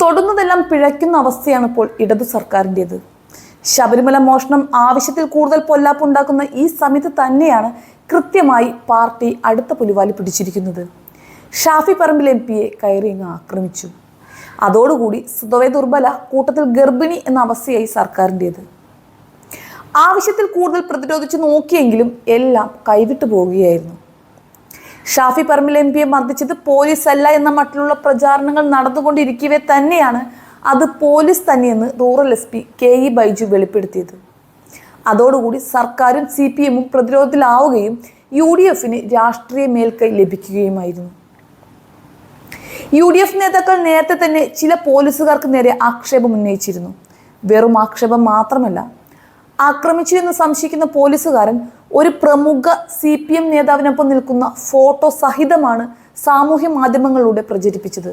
തൊടുന്നതെല്ലാം പിഴയ്ക്കുന്ന അവസ്ഥയാണ് ഇപ്പോൾ ഇടതു സർക്കാരിൻ്റെത്. ശബരിമല മോഷണം ആവശ്യത്തിൽ കൂടുതൽ പൊല്ലാപ്പുണ്ടാക്കുന്ന ഈ സമയത്ത് തന്നെയാണ് കൃത്യമായി പാർട്ടി അടുത്ത പുലിവാലി പിടിച്ചിരിക്കുന്നത്. ഷാഫി പറമ്പിൽ MP കയറിയങ്ങ് ആക്രമിച്ചു. അതോടുകൂടി സ്വതവേ ദുർബല കൂട്ടത്തിൽ ഗർഭിണി എന്ന അവസ്ഥയായി സർക്കാരിൻ്റെത്. ആവശ്യത്തിൽ കൂടുതൽ പ്രതിരോധിച്ച് നോക്കിയെങ്കിലും എല്ലാം കൈവിട്ടു പോവുകയായിരുന്നു. ഷാഫി പറമ്പിൽ MP മർദ്ദിച്ചത് പോലീസ് അല്ല എന്ന മട്ടിലുള്ള പ്രചാരണങ്ങൾ നടന്നുകൊണ്ടിരിക്കവേ തന്നെയാണ് അത് പോലീസ് തന്നെയെന്ന് റൂറൽ SP KE ബൈജു വെളിപ്പെടുത്തിയത്. അതോടുകൂടി സർക്കാരും CPM പ്രതിരോധത്തിലാവുകയും UDFന് രാഷ്ട്രീയ മേൽക്കൈ ലഭിക്കുകയുമായിരുന്നു. UDF നേതാക്കൾ നേരത്തെ തന്നെ ചില പോലീസുകാർക്ക് നേരെ ആക്ഷേപം ഉന്നയിച്ചിരുന്നു. വെറും ആക്ഷേപം മാത്രമല്ല, ആക്രമിച്ചു എന്ന് സംശയിക്കുന്ന പോലീസുകാരൻ ഒരു പ്രമുഖ CPM നേതാവിനൊപ്പം നിൽക്കുന്ന ഫോട്ടോ സഹിതമാണ് സാമൂഹ്യ മാധ്യമങ്ങളിലൂടെ പ്രചരിപ്പിച്ചത്.